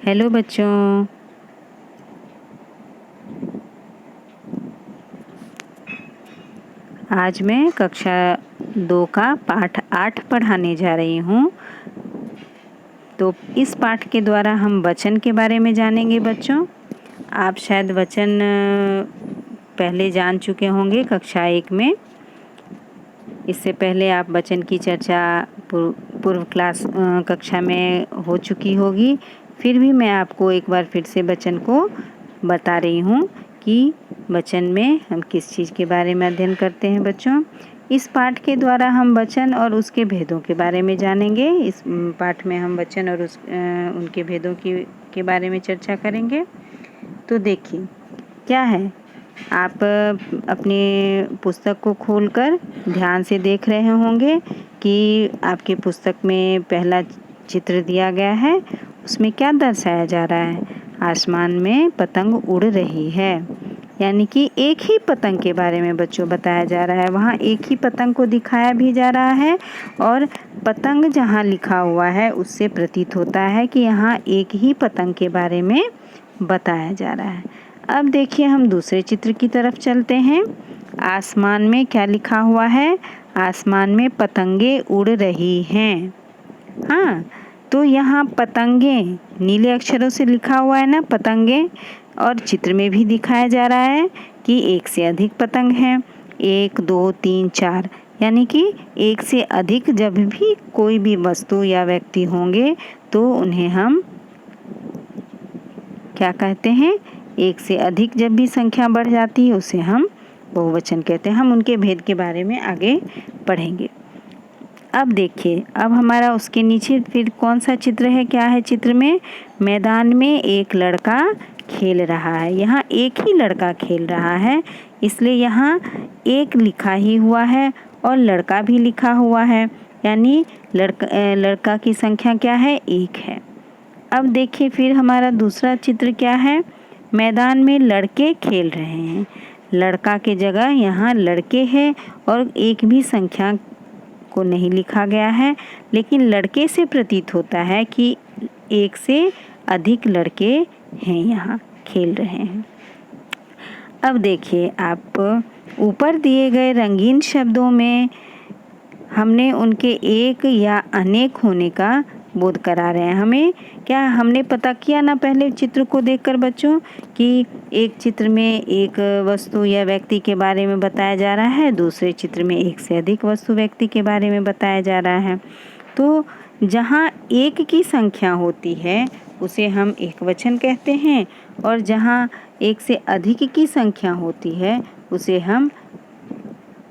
Hello बच्चों, आज मैं कक्षा 2 का पाठ 8 पढ़ाने जा रही हूँ। तो इस पाठ के द्वारा हम वचन के बारे में जानेंगे बच्चों। आप शायद वचन पहले जान चुके होंगे कक्षा 1 में। इससे पहले आप वचन की चर्चा पूर्व क्लास कक्षा में हो चुकी होगी। फिर भी मैं आपको एक बार फिर से वचन को बता रही हूँ कि वचन में हम किस चीज़ के बारे में अध्ययन करते हैं बच्चों। इस पाठ के द्वारा हम वचन और उसके भेदों के बारे में जानेंगे। इस पाठ में हम वचन और उनके भेदों के बारे में चर्चा करेंगे। तो देखिए क्या है, आप अपनी पुस्तक को खोलकर ध्यान से देख रहे होंगे कि आपके पुस्तक में पहला चित्र दिया गया है। उसमें क्या दर्शाया जा रहा है? आसमान में पतंग उड़ रही है, यानी कि एक ही पतंग के बारे में बच्चों बताया जा रहा है। वहाँ एक ही पतंग को दिखाया भी जा रहा है और पतंग जहाँ लिखा हुआ है उससे प्रतीत होता है कि यहाँ एक ही पतंग के बारे में बताया जा रहा है। अब देखिए हम दूसरे चित्र की तरफ चलते हैं। आसमान में क्या लिखा हुआ है? आसमान में पतंगे उड़ रही हैं। हाँ, तो यहाँ पतंगे नीले अक्षरों से लिखा हुआ है ना, पतंगे। और चित्र में भी दिखाया जा रहा है कि एक से अधिक पतंग हैं। 1 2 3 4, यानी कि एक से अधिक जब भी कोई भी वस्तु या व्यक्ति होंगे तो उन्हें हम क्या कहते हैं? एक से अधिक जब भी संख्या बढ़ जाती है उसे हम बहुवचन कहते हैं। हम उनके भेद के बारे में आगे पढ़ेंगे। अब देखिए, अब हमारा उसके नीचे फिर कौन सा चित्र है? क्या है चित्र में? मैदान में एक लड़का खेल रहा है। यहाँ एक ही लड़का खेल रहा है, इसलिए यहाँ एक लिखा ही हुआ है और लड़का भी लिखा हुआ है, यानी लड़का की संख्या क्या है? 1 है। अब देखिए फिर हमारा दूसरा चित्र क्या है? मैदान में लड़के खेल रहे हैं। लड़का के जगह यहाँ लड़के हैं और एक भी संख्या को नहीं लिखा गया है, लेकिन लड़के से प्रतीत होता है कि एक से अधिक लड़के हैं, यहाँ खेल रहे हैं। अब देखिए, आप ऊपर दिए गए रंगीन शब्दों में हमने उनके एक या अनेक होने का बोध करा रहे हैं। हमें क्या हमने पता किया ना पहले चित्र को देखकर बच्चों कि एक चित्र में एक वस्तु या व्यक्ति के बारे में बताया जा रहा है, दूसरे चित्र में एक से अधिक वस्तु व्यक्ति के बारे में बताया जा रहा है। तो जहाँ एक की संख्या होती है उसे हम एकवचन कहते हैं और जहाँ एक से अधिक की संख्या होती है उसे हम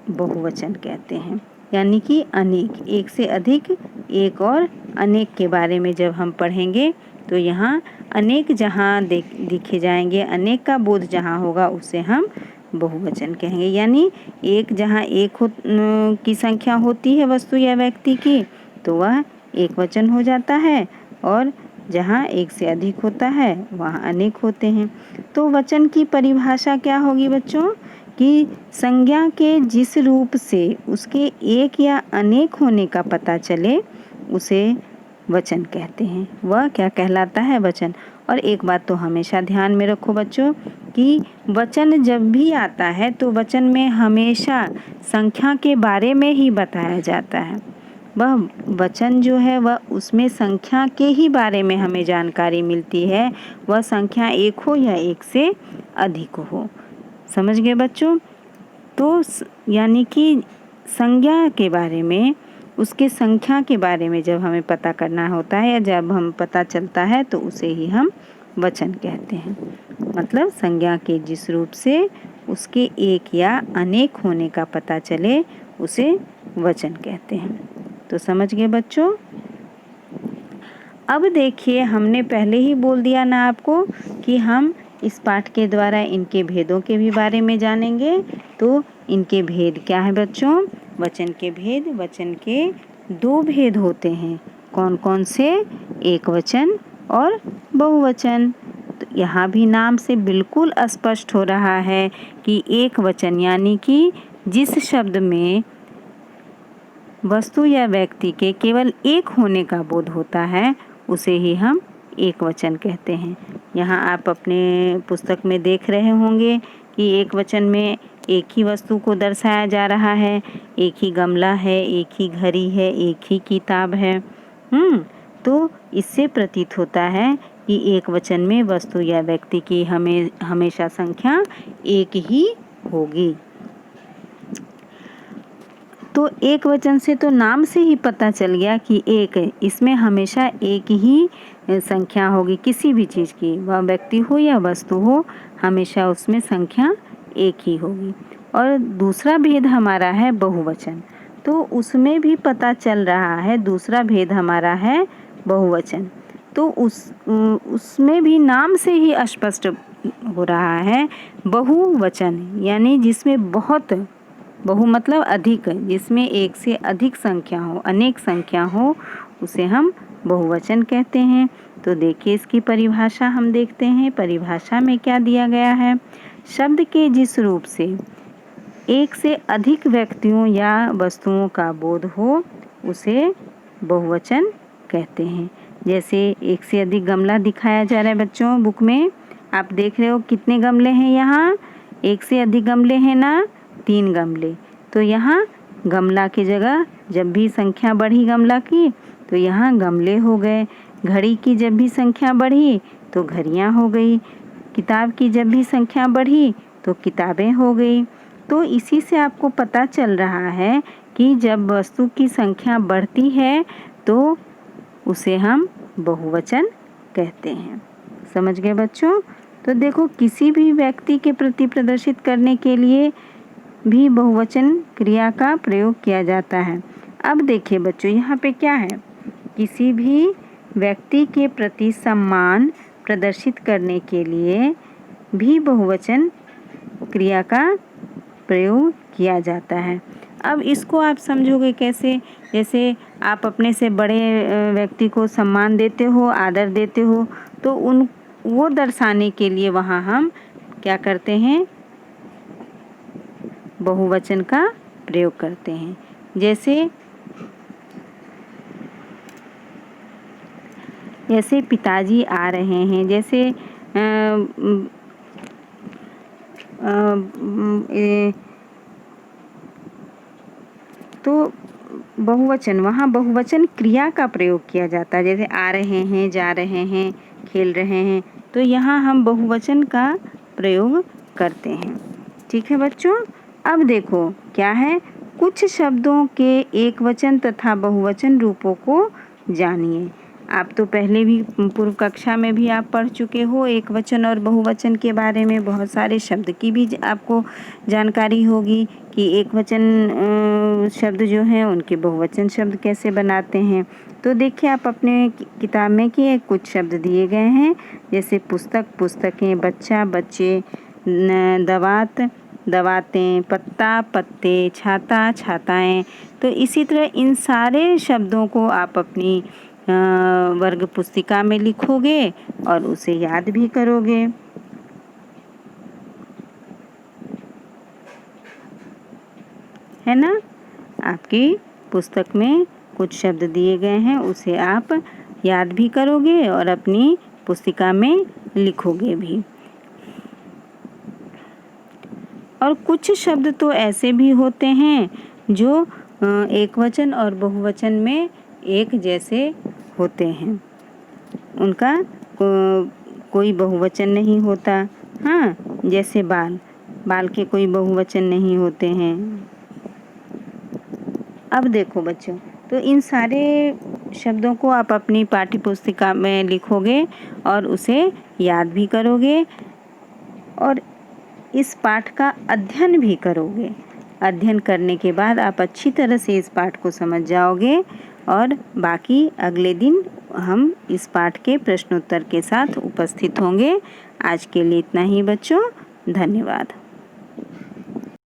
बहुवचन कहते हैं, यानी कि अनेक। एक से अधिक, एक और अनेक के बारे में जब हम पढ़ेंगे तो यहाँ अनेक जहाँ दिखे जाएंगे, अनेक का बोध जहाँ होगा उसे हम बहुवचन कहेंगे। यानी एक जहाँ एक की संख्या होती है वस्तु या व्यक्ति की तो वह एक वचन हो जाता है, और जहाँ एक से अधिक होता है वहाँ अनेक होते हैं। तो वचन की परिभाषा क्या होगी बच्चों? कि संज्ञा के जिस रूप से उसके एक या अनेक होने का पता चले उसे वचन कहते हैं। वह क्या कहलाता है? वचन। और एक बात तो हमेशा ध्यान में रखो बच्चों कि वचन जब भी आता है तो वचन में हमेशा संख्या के बारे में ही बताया जाता है। वह वचन जो है वह उसमें संख्या के ही बारे में हमें जानकारी मिलती है, वह संख्या एक हो या एक से अधिक हो। समझ गए बच्चों? तो यानी कि संज्ञा के बारे में, उसके संख्या के बारे में जब हमें पता करना होता है या जब हम पता चलता है तो उसे ही हम वचन कहते हैं। मतलब संज्ञा के जिस रूप से उसके एक या अनेक होने का पता चले उसे वचन कहते हैं। तो समझ गए बच्चों? अब देखिए, हमने पहले ही बोल दिया ना आपको कि हम इस पाठ के द्वारा इनके भेदों के भी बारे में जानेंगे। तो इनके भेद क्या है बच्चों? वचन के भेद, वचन के 2 भेद होते हैं। कौन कौन से? एक वचन और बहुवचन। तो यहाँ भी नाम से बिल्कुल स्पष्ट हो रहा है कि एक वचन यानी कि जिस शब्द में वस्तु या व्यक्ति के केवल एक होने का बोध होता है उसे ही हम एक वचन कहते हैं। यहाँ आप अपने पुस्तक में देख रहे होंगे कि एक वचन में एक ही वस्तु को दर्शाया जा रहा है, एक ही गमला है, एक ही घड़ी है, एक ही किताब है। तो इससे प्रतीत होता है कि एक वचन में वस्तु या व्यक्ति की हमेशा संख्या एक ही होगी। तो एक वचन से तो नाम से ही पता चल गया कि एक, इसमें हमेशा एक ही संख्या होगी। किसी भी चीज़ की, वह व्यक्ति हो या वस्तु हो, हमेशा उसमें संख्या एक ही होगी। और दूसरा भेद हमारा है बहुवचन, तो उसमें भी पता चल रहा है, दूसरा भेद हमारा है बहुवचन। तो उसमें भी नाम से ही स्पष्ट हो रहा है बहुवचन, यानी जिसमें बहुत, बहु मतलब अधिक, जिसमें एक से अधिक संख्या हो, अनेक संख्या हो, उसे हम बहुवचन कहते हैं। तो देखिए इसकी परिभाषा हम देखते हैं। परिभाषा में क्या दिया गया है? शब्द के जिस रूप से एक से अधिक व्यक्तियों या वस्तुओं का बोध हो, उसे बहुवचन कहते हैं। जैसे एक से अधिक गमला दिखाया जा रहा है बच्चों, बुक में आप देख रहे हो कितने गमले हैं यहाँ? एक से अधिक गमले हैं ना, 3 गमले। तो यहाँ गमला की जगह जब भी संख्या बढ़ी गमला की, तो यहाँ गमले हो गए। घड़ी की जब भी संख्या बढ़ी तो घड़ियाँ हो गई। किताब की जब भी संख्या बढ़ी तो किताबें हो गई। तो इसी से आपको पता चल रहा है कि जब वस्तु की संख्या बढ़ती है तो उसे हम बहुवचन कहते हैं। समझ गए बच्चों? तो देखो, किसी भी व्यक्ति के प्रति प्रदर्शित करने के लिए भी बहुवचन क्रिया का प्रयोग किया जाता है। अब देखिए बच्चों, यहाँ पे क्या है? किसी भी व्यक्ति के प्रति सम्मान प्रदर्शित करने के लिए भी बहुवचन क्रिया का प्रयोग किया जाता है। अब इसको आप समझोगे कैसे? जैसे आप अपने से बड़े व्यक्ति को सम्मान देते हो, आदर देते हो, तो वो दर्शाने के लिए वहाँ हम क्या करते हैं? बहुवचन का प्रयोग करते हैं। जैसे पिताजी आ रहे हैं, जैसे तो बहुवचन, वहाँ बहुवचन क्रिया का प्रयोग किया जाता है। जैसे आ रहे हैं, जा रहे हैं, खेल रहे हैं, तो यहाँ हम बहुवचन का प्रयोग करते हैं। ठीक है बच्चों? अब देखो क्या है, कुछ शब्दों के एक वचन तथा बहुवचन रूपों को जानिए। आप तो पहले भी पूर्व कक्षा में भी आप पढ़ चुके हो एक वचन और बहुवचन के बारे में। बहुत सारे शब्द की भी आपको जानकारी होगी कि एक वचन शब्द जो हैं उनके बहुवचन शब्द कैसे बनाते हैं। तो देखिए आप अपने किताब में कि कुछ शब्द दिए गए हैं, जैसे पुस्तक, पुस्तकें, बच्चा, बच्चे, दवात, दवातें, पत्ता, पत्ते, छाता, छाताएं। तो इसी तरह इन सारे शब्दों को आप अपनी वर्ग पुस्तिका में लिखोगे और उसे याद भी करोगे। है ना? आपकी पुस्तक में कुछ शब्द दिए गए हैं, उसे आप याद भी करोगे और अपनी पुस्तिका में लिखोगे भी। और कुछ शब्द तो ऐसे भी होते हैं जो एक वचन और बहुवचन में एक जैसे होते हैं, उनका कोई बहुवचन नहीं होता। हाँ, जैसे बाल, बाल के कोई बहुवचन नहीं होते हैं। अब देखो बच्चों, तो इन सारे शब्दों को आप अपनी पाठ्य पुस्तिका में लिखोगे और उसे याद भी करोगे और इस पाठ का अध्ययन भी करोगे। अध्ययन करने के बाद आप अच्छी तरह से इस पाठ को समझ जाओगे और बाकी अगले दिन हम इस पाठ के प्रश्नोत्तर के साथ उपस्थित होंगे। आज के लिए इतना ही बच्चों, धन्यवाद।